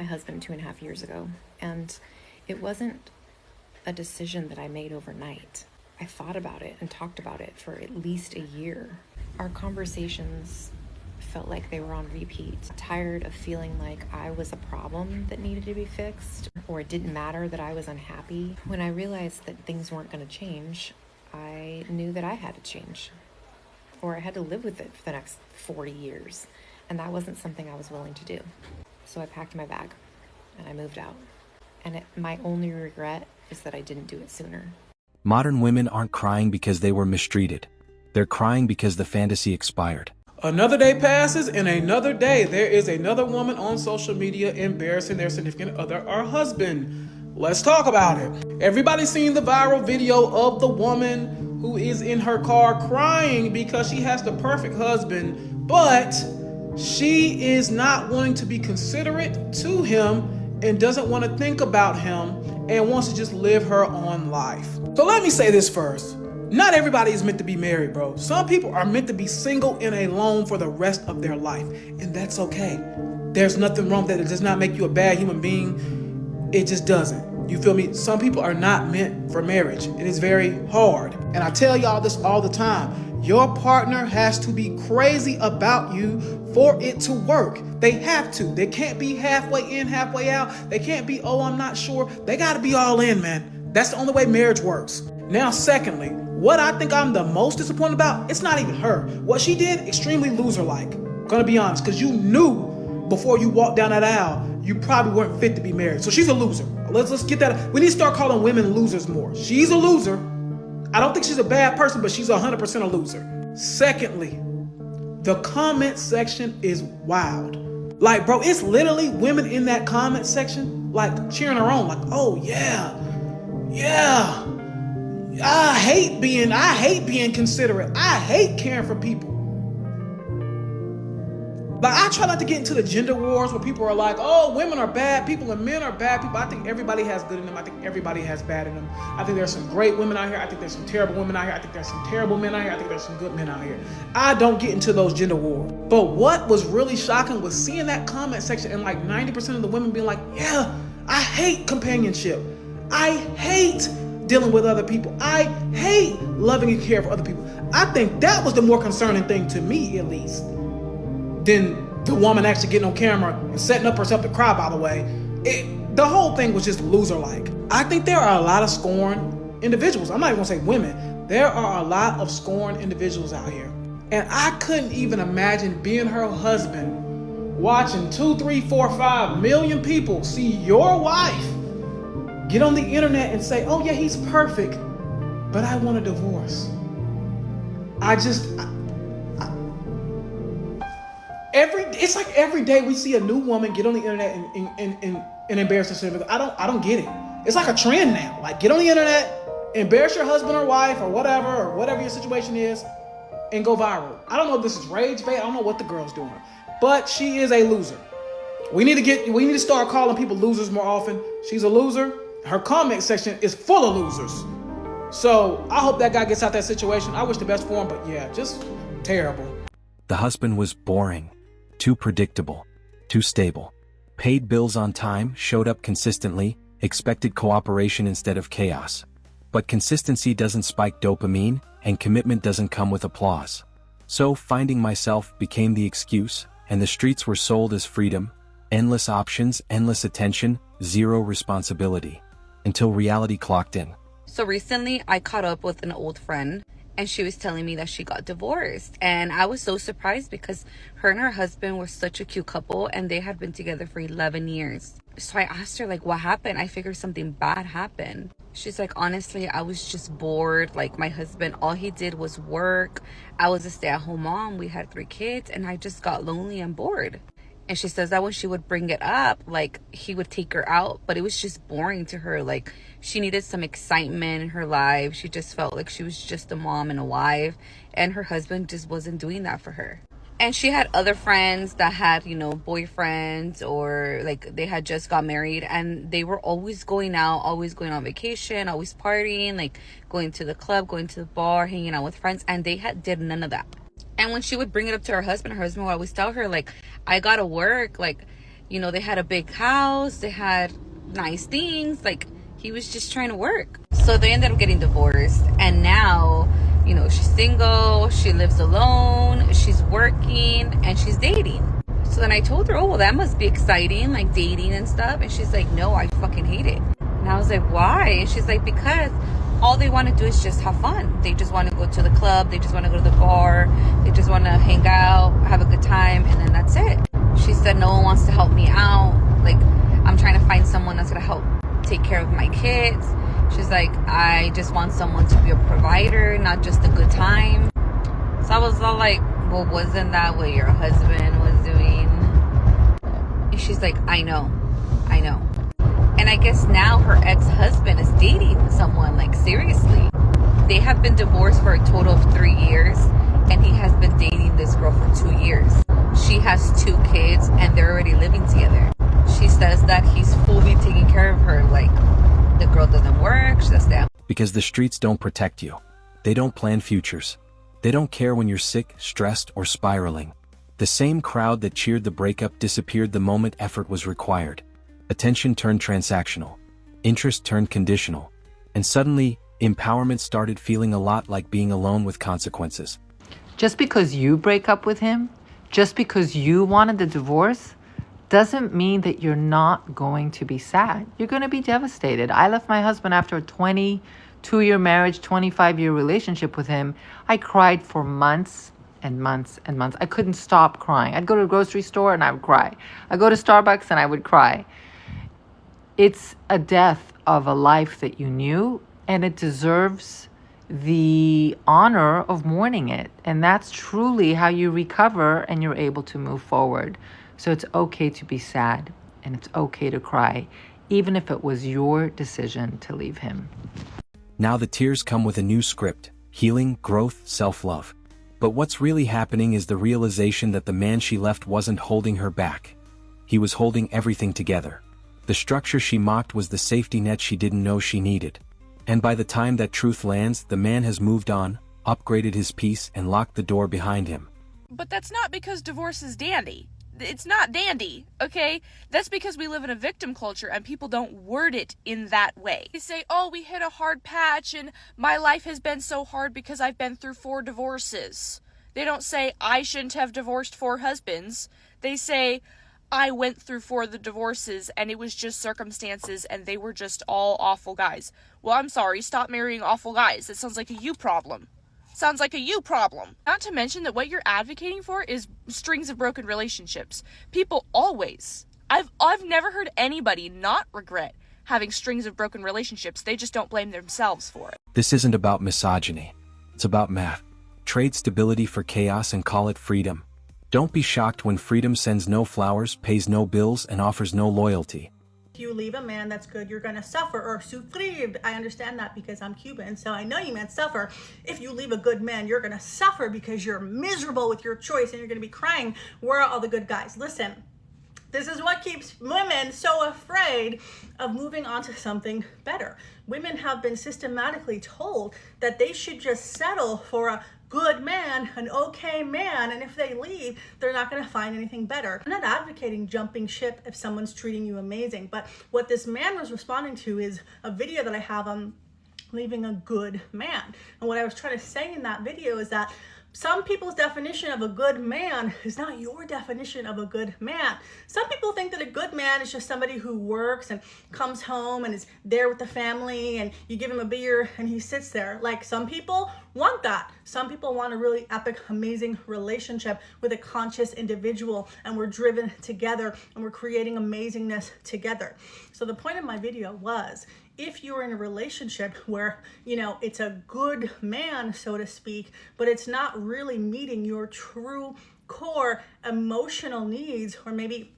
my husband 2.5 years ago, and it wasn't a decision that I made overnight. I thought about it and talked about it for at least a year. Our conversations felt like they were on repeat. Tired of feeling like I was a problem that needed to be fixed, or it didn't matter that I was unhappy. When I realized that things weren't going to change, I knew that I had to change, or I had to live with it for the next 40 years. And that wasn't something I was willing to do. So I packed my bag and I moved out. And my only regret is that I didn't do it sooner. Modern women aren't crying because they were mistreated. They're crying because the fantasy expired. Another day passes, and another day there is another woman on social media embarrassing their significant other or husband. Let's talk about it. Everybody's seen the viral video of the woman who is in her car crying because she has the perfect husband, but she is not wanting to be considerate to him and doesn't want to think about him and wants to just live her own life. So let me say this first. Not everybody is meant to be married, bro. Some people are meant to be single and alone for the rest of their life, and that's okay. There's nothing wrong with that. It does not make you a bad human being. It just doesn't. You feel me? Some people are not meant for marriage. It is very hard. And I tell y'all this all the time. Your partner has to be crazy about you for it to work. They have to. They can't be halfway in, halfway out. They can't be, oh, I'm not sure. They got to be all in, man. That's the only way marriage works. Now, secondly, what I think I'm the most disappointed about, it's not even her. What she did, extremely loser-like. Gonna be honest, because you knew before you walked down that aisle, you probably weren't fit to be married. So she's a loser. Let's get that. We need to start calling women losers more. She's a loser. I don't think she's a bad person, but she's 100% a loser. Secondly, the comment section is wild. Like, bro, it's literally women in that comment section, like cheering her on, like, oh yeah. I hate being considerate. I hate caring for people. Like, I try not to get into the gender wars where people are like, oh, women are bad people and men are bad people. I think everybody has good in them. I think everybody has bad in them. I think there's some great women out here. I think there's some terrible women out here. I think there's some terrible men out here. I think there's some good men out here. I don't get into those gender wars. But what was really shocking was seeing that comment section and like 90% of the women being like, yeah, I hate companionship. I hate dealing with other people. I hate loving and caring for other people. I think that was the more concerning thing to me, at least, than the woman actually getting on camera and setting up herself to cry, by the way. The whole thing was just loser-like. I think there are a lot of scorned individuals. I'm not even gonna say women. There are a lot of scorned individuals out here. And I couldn't even imagine being her husband, watching 2, 3, 4, 5 million people see your wife get on the internet and say, oh yeah, he's perfect, but I want a divorce. It's like every day we see a new woman get on the internet and embarrass herself. I don't get it. It's like a trend now. Like, get on the internet, embarrass your husband or wife or whatever your situation is, and go viral. I don't know if this is rage bait. I don't know what the girl's doing, but she is a loser. We need to start calling people losers more often. She's a loser. Her comment section is full of losers. So I hope that guy gets out that situation. I wish the best for him, but yeah, just terrible. The husband was boring, too predictable, too stable. Paid bills on time, showed up consistently, expected cooperation instead of chaos. But consistency doesn't spike dopamine, and commitment doesn't come with applause. So finding myself became the excuse, and the streets were sold as freedom, endless options, endless attention, zero responsibility. Until reality clocked in. So recently I caught up with an old friend and she was telling me that she got divorced, and I was so surprised because her and her husband were such a cute couple and they had been together for 11 years. So I asked her, like, what happened? I figured something bad happened. She's like, honestly, I was just bored. Like, my husband, all he did was work. I was a stay-at-home mom. We had 3 kids and I just got lonely and bored. And she says that when she would bring it up, like, he would take her out, but it was just boring to her. Like, she needed some excitement in her life. She just felt like she was just a mom and a wife, and her husband just wasn't doing that for her. And she had other friends that had, boyfriends, or like they had just got married, and they were always going out, always going on vacation, always partying, like going to the club, going to the bar, hanging out with friends, and they did none of that. And when she would bring it up to her husband would always tell her, like, I gotta work, like, You know, they had a big house, they had nice things. Like, he was just trying to work. So they ended up getting divorced. And now, you know, she's single, she lives alone, she's working, and she's dating. So then I told her, oh, well, that must be exciting, like dating and stuff. And she's like, no, I fucking hate it. And I was like, why? And she's like, because all they want to do is just have fun. They just want to go to the club. They just want to go to the bar. They just want to hang out, have a good time, and then that's it. She said, no one wants to help me out. Like, I'm trying to find someone that's going to help take care of my kids. She's like, I just want someone to be a provider, not just a good time. So I was all like, well, wasn't that what your husband was doing? And she's like, I know. And I guess now her ex-husband is dating someone, like, seriously. They have been divorced for a total of 3 years, and he has been dating this girl for 2 years. She has 2 kids, and they're already living together. She says that he's fully taking care of her, like, the girl doesn't work, she does that. Because the streets don't protect you. They don't plan futures. They don't care when you're sick, stressed, or spiraling. The same crowd that cheered the breakup disappeared the moment effort was required. Attention turned transactional. Interest turned conditional. And suddenly, empowerment started feeling a lot like being alone with consequences. Just because you break up with him, just because you wanted the divorce, doesn't mean that you're not going to be sad. You're going to be devastated. I left my husband after a 22-year marriage, 25-year relationship with him. I cried for months and months and months. I couldn't stop crying. I'd go to a grocery store and I would cry. I'd go to Starbucks and I would cry. It's a death of a life that you knew, and it deserves the honor of mourning it. And that's truly how you recover and you're able to move forward. So it's okay to be sad, and it's okay to cry, even if it was your decision to leave him. Now the tears come with a new script: healing, growth, self-love. But what's really happening is the realization that the man she left wasn't holding her back. He was holding everything together. The structure she mocked was the safety net she didn't know she needed. And by the time that truth lands, the man has moved on, upgraded his peace, and locked the door behind him. But that's not because divorce is dandy. It's not dandy, okay? That's because we live in a victim culture and people don't word it in that way. They say, oh, we hit a hard patch and my life has been so hard because I've been through 4 divorces. They don't say, I shouldn't have divorced 4 husbands. They say, I went through 4 of the divorces and it was just circumstances and they were just all awful guys. Well, I'm sorry, stop marrying awful guys. That sounds like a you problem. Sounds like a you problem. Not to mention that what you're advocating for is strings of broken relationships. People always. I've never heard anybody not regret having strings of broken relationships. They just don't blame themselves for it. This isn't about misogyny. It's about math. Trade stability for chaos and call it freedom. Don't be shocked when freedom sends no flowers, pays no bills, and offers no loyalty. If you leave a man that's good, you're going to suffer or sufrir. I understand that because I'm Cuban, so I know you meant suffer. If you leave a good man, you're going to suffer because you're miserable with your choice and you're going to be crying, where are all the good guys? Listen, this is what keeps women so afraid of moving on to something better. Women have been systematically told that they should just settle for a good man, an okay man, and if they leave, they're not going to find anything better. I'm not advocating jumping ship if someone's treating you amazing, but what this man was responding to is a video that I have on leaving a good man. And what I was trying to say in that video is that some people's definition of a good man is not your definition of a good man. Some people think that a good man is just somebody who works and comes home and is there with the family and you give him a beer and he sits there. Like, some people want that. Some people want a really epic, amazing relationship with a conscious individual, and we're driven together and we're creating amazingness together. So the point of my video was, if you're in a relationship where, you know, it's a good man, so to speak, but it's not really meeting your true core emotional needs, or maybe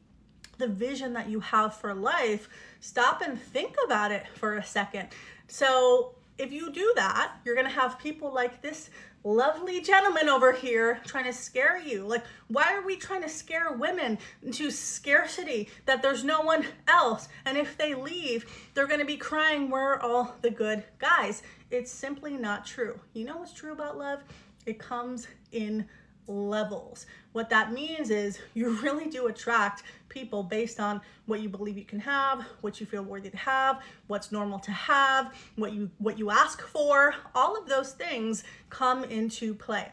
the vision that you have for life, stop and think about it for a second. So if you do that, you're going to have people like this lovely gentleman over here trying to scare you. Like, why are we trying to scare women into scarcity that there's no one else? And if they leave, they're going to be crying, where are all the good guys? It's simply not true. You know what's true about love? It comes in levels. What that means is you really do attract people based on what you believe you can have, what you feel worthy to have, what's normal to have, what you ask for. All of those things come into play.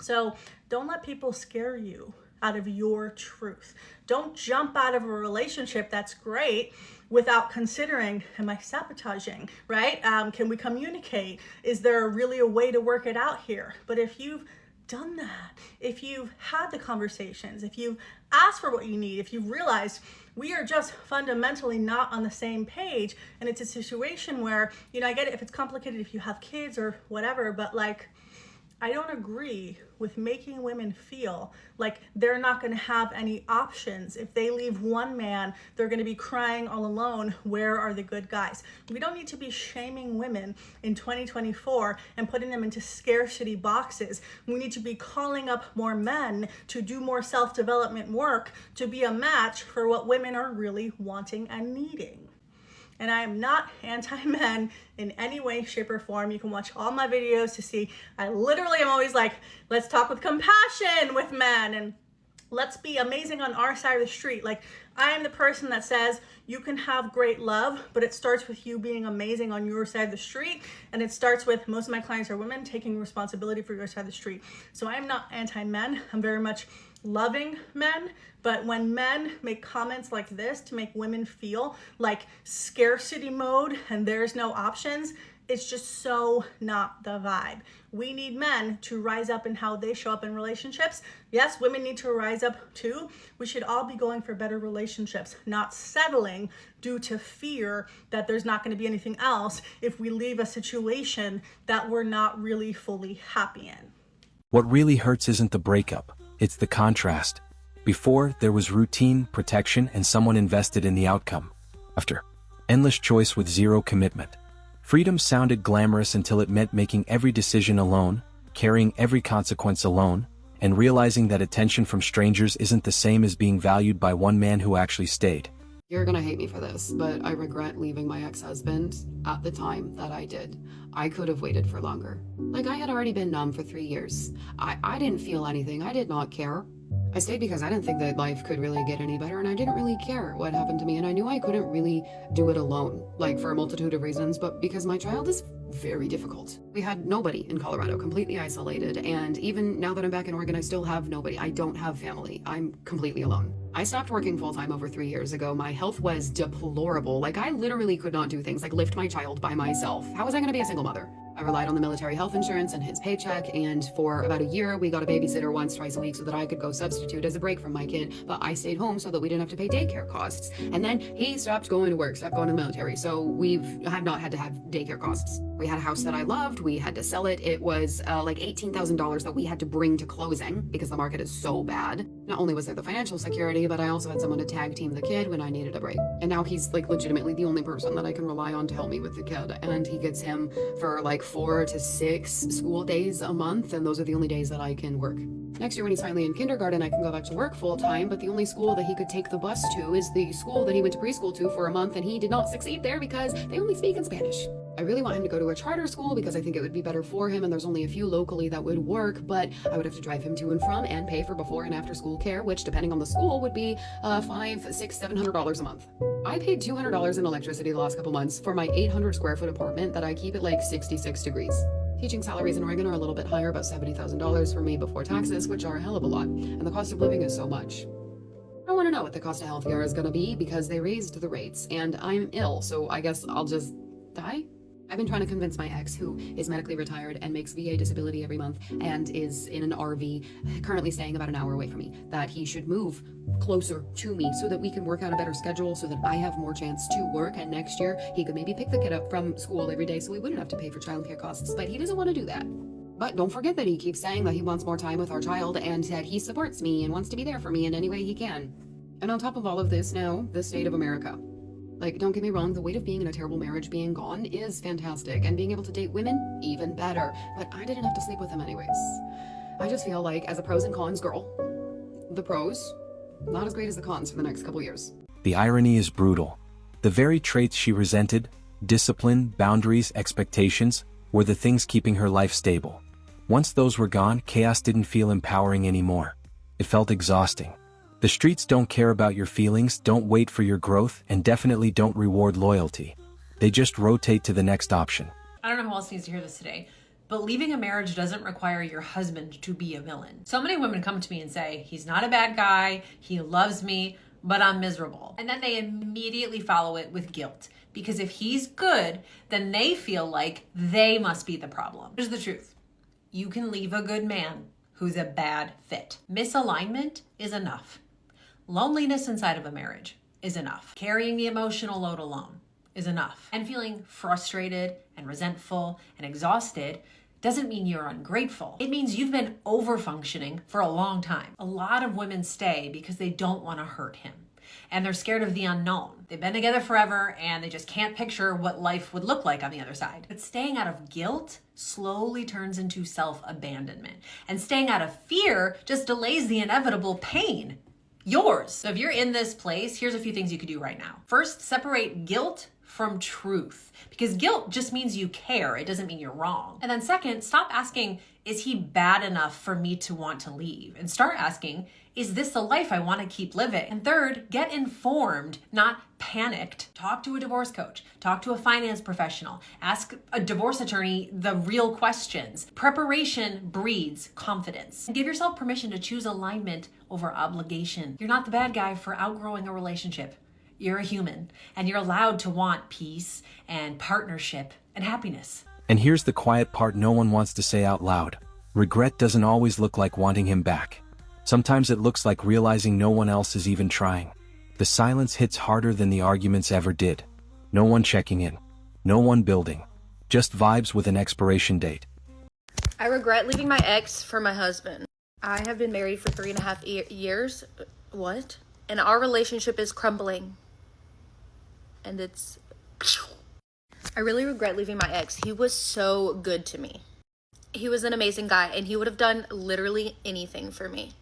So don't let people scare you out of your truth. Don't jump out of a relationship that's great without considering, am I sabotaging, right? Can we communicate? Is there really a way to work it out here? But if you've done that, if you've had the conversations, if you've asked for what you need, if you've realized we are just fundamentally not on the same page, and it's a situation where, I get it if it's complicated, if you have kids or whatever, but like, I don't agree with making women feel like they're not going to have any options. If they leave one man, they're going to be crying all alone. Where are the good guys? We don't need to be shaming women in 2024 and putting them into scarcity boxes. We need to be calling up more men to do more self-development work to be a match for what women are really wanting and needing. And I am not anti-men in any way, shape, or form. You can watch all my videos to see I literally am always like, let's talk with compassion with men and let's be amazing on our side of the street. Like, I am the person that says you can have great love, but it starts with you being amazing on your side of the street. And it starts with, most of my clients are women, taking responsibility for your side of the street. So I am not anti-men. I'm very much loving men. But when men make comments like this to make women feel like scarcity mode and there's no options, it's just so not the vibe. We need men to rise up in how they show up in relationships. Yes, women need to rise up too. We should all be going for better relationships, not settling due to fear that there's not going to be anything else if we leave a situation that we're not really fully happy in. What really hurts isn't the breakup, it's the contrast. Before, there was routine, protection, and someone invested in the outcome. After, endless choice with zero commitment. Freedom sounded glamorous until it meant making every decision alone, carrying every consequence alone, and realizing that attention from strangers isn't the same as being valued by one man who actually stayed. You're gonna hate me for this, but I regret leaving my ex-husband at the time that I did. I could have waited for longer. Like, I had already been numb for 3 years. I didn't feel anything. I did not care. I stayed because I didn't think that life could really get any better, and I didn't really care what happened to me, and I knew I couldn't really do it alone, like for a multitude of reasons, but because my child is very difficult. We had nobody in Colorado, completely isolated, and even now that I'm back in Oregon, I still have nobody. I don't have family. I'm completely alone. I stopped working full-time over 3 years ago. My health was deplorable. Like, I literally could not do things like lift my child by myself. How was I going to be a single mother? I relied on the military health insurance and his paycheck, and for about a year, we got a babysitter once, twice a week so that I could go substitute as a break from my kid, but I stayed home so that we didn't have to pay daycare costs. And then he stopped going to work, stopped going to the military, so have not had to have daycare costs. We had a house that I loved, we had to sell it. It was like $18,000 that we had to bring to closing because the market is so bad. Not only was there the financial security, but I also had someone to tag team the kid when I needed a break. And now he's like legitimately the only person that I can rely on to help me with the kid. And he gets him for like 4 to 6 school days a month, and those are the only days that I can work. Next year when he's finally in kindergarten, I can go back to work full time, but the only school that he could take the bus to is the school that he went to preschool to for a month, and he did not succeed there because they only speak in Spanish. I really want him to go to a charter school because I think it would be better for him, and there's only a few locally that would work, but I would have to drive him to and from and pay for before and after school care, which depending on the school would be $500, $600, $700 a month. I paid $200 in electricity the last couple months for my 800 square foot apartment that I keep at like 66 degrees. Teaching salaries in Oregon are a little bit higher, about $70,000 for me before taxes, which are a hell of a lot, and the cost of living is so much. I want to know what the cost of healthcare is going to be because they raised the rates, and I'm ill, so I guess I'll just die? I've been trying to convince my ex, who is medically retired and makes VA disability every month and is in an RV, currently staying about an hour away from me, that he should move closer to me so that we can work out a better schedule so that I have more chance to work, and next year he could maybe pick the kid up from school every day so we wouldn't have to pay for childcare costs, but he doesn't want to do that. But don't forget that he keeps saying that he wants more time with our child and that he supports me and wants to be there for me in any way he can. And on top of all of this now, the state of America. Like, don't get me wrong, the weight of being in a terrible marriage being gone is fantastic, and being able to date women, even better, but I didn't have to sleep with them anyways. I just feel like, as a pros and cons girl, the pros, not as great as the cons for the next couple years. The irony is brutal. The very traits she resented, discipline, boundaries, expectations, were the things keeping her life stable. Once those were gone, chaos didn't feel empowering anymore. It felt exhausting. The streets don't care about your feelings, don't wait for your growth, and definitely don't reward loyalty. They just rotate to the next option. I don't know who else needs to hear this today, but leaving a marriage doesn't require your husband to be a villain. So many women come to me and say, he's not a bad guy, he loves me, but I'm miserable. And then they immediately follow it with guilt. Because if he's good, then they feel like they must be the problem. Here's the truth. You can leave a good man who's a bad fit. Misalignment is enough. Loneliness inside of a marriage is enough. Carrying the emotional load alone is enough. And feeling frustrated and resentful and exhausted doesn't mean you're ungrateful. It means you've been over-functioning for a long time. A lot of women stay because they don't want to hurt him. And they're scared of the unknown. They've been together forever and they just can't picture what life would look like on the other side. But staying out of guilt slowly turns into self-abandonment. And staying out of fear just delays the inevitable pain. Yours. So if you're in this place, here's a few things you could do right now. First, separate guilt from truth. Because guilt just means you care. It doesn't mean you're wrong. And then second, stop asking, is he bad enough for me to want to leave? And start asking, is this the life I want to keep living? And third, get informed, not panicked. Talk to a divorce coach. Talk to a finance professional. Ask a divorce attorney the real questions. Preparation breeds confidence. And give yourself permission to choose alignment over obligation. You're not the bad guy for outgrowing a relationship. You're a human, and you're allowed to want peace and partnership and happiness. And here's the quiet part no one wants to say out loud. Regret doesn't always look like wanting him back. Sometimes it looks like realizing no one else is even trying. The silence hits harder than the arguments ever did. No one checking in. No one building. Just vibes with an expiration date. I regret leaving my ex for my husband. I have been married for 3.5 years. What? And our relationship is crumbling. And it's... I really regret leaving my ex. He was so good to me. He was an amazing guy, and he would have done literally anything for me.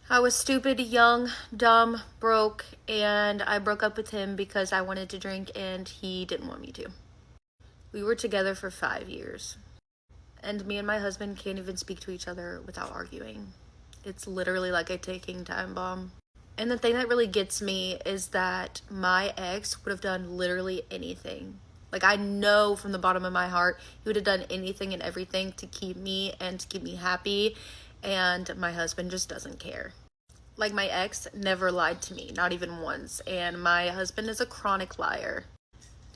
I was stupid, young, dumb, broke, and I broke up with him because I wanted to drink and he didn't want me to. We were together for 5 years. And me and my husband can't even speak to each other without arguing. It's literally like a ticking time bomb. And the thing that really gets me is that my ex would have done literally anything. Like, I know from the bottom of my heart, he would have done anything and everything to keep me and to keep me happy. And my husband just doesn't care. Like, my ex never lied to me, not even once. And my husband is a chronic liar.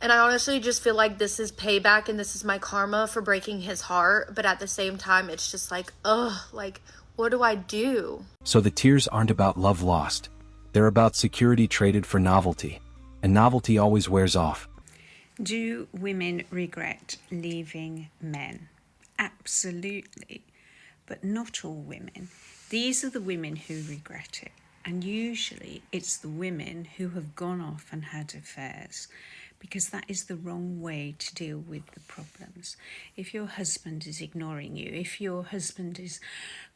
And I honestly just feel like this is payback and this is my karma for breaking his heart. But at the same time, it's just like, ugh, like, what do I do? So the tears aren't about love lost. They're about security traded for novelty. And novelty always wears off. Do women regret leaving men? Absolutely. But not all women. These are the women who regret it. And usually it's the women who have gone off and had affairs, because that is the wrong way to deal with the problems. If your husband is ignoring you, if your husband is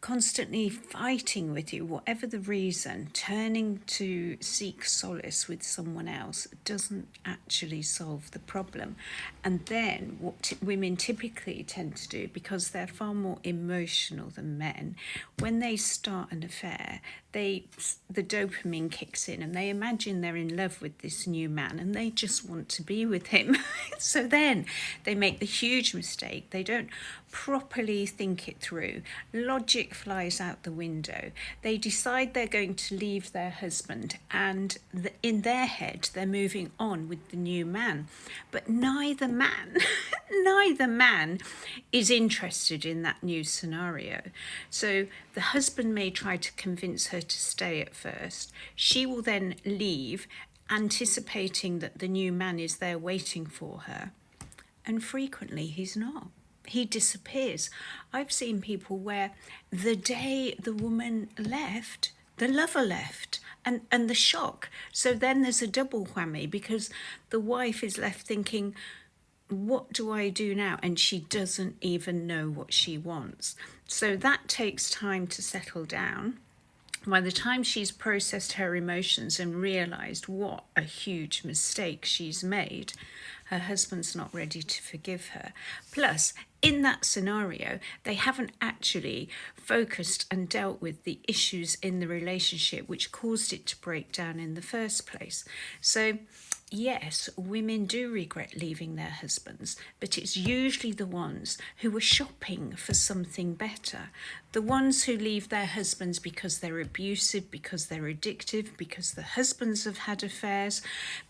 constantly fighting with you, whatever the reason, turning to seek solace with someone else doesn't actually solve the problem. And then what women typically tend to do, because they're far more emotional than men, when they start an affair, the dopamine kicks in and they imagine they're in love with this new man and they just want to be with him. So then they make the huge mistake. They don't properly think it through. Logic flies out the window. They decide they're going to leave their husband, and in their head they're moving on with the new man. But neither man is interested in that new scenario. So the husband may try to convince her to stay at first. She will then leave, anticipating that the new man is there waiting for her. And frequently he's not. He disappears. I've seen people where the day the woman left, the lover left, and the shock. So then there's a double whammy, because the wife is left thinking, what do I do now? And she doesn't even know what she wants. So that takes time to settle down. By the time she's processed her emotions and realised what a huge mistake she's made, her husband's not ready to forgive her. Plus, in that scenario, they haven't actually focused and dealt with the issues in the relationship which caused it to break down in the first place. So, yes, women do regret leaving their husbands, but it's usually the ones who are shopping for something better. The ones who leave their husbands because they're abusive, because they're addictive, because the husbands have had affairs,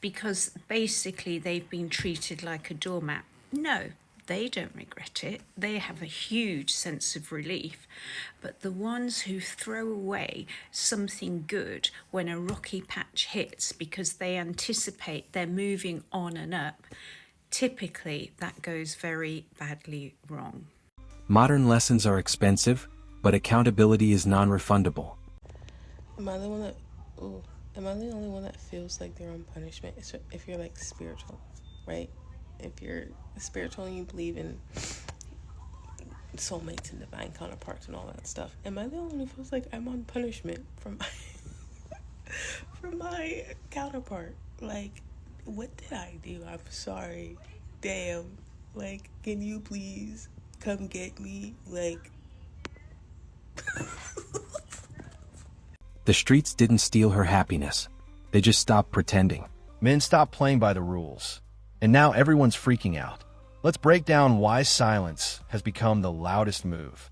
because basically they've been treated like a doormat. No, they don't regret it. They have a huge sense of relief. But the ones who throw away something good when a rocky patch hits because they anticipate they're moving on and up, typically that goes very badly wrong. Modern lessons are expensive, but accountability is non-refundable. Am I the one that, am I the only one that feels like they're on punishment? If you're like spiritual, right? If you're spiritual and you believe in soulmates and divine counterparts and all that stuff, am I the only one who feels like I'm on punishment from my counterpart? Like, what did I do? I'm sorry. Damn. Like, can you please come get me? Like, The streets didn't steal her happiness. They just stopped pretending. Men stopped playing by the rules, and now everyone's freaking out. Let's break down why silence has become the loudest move.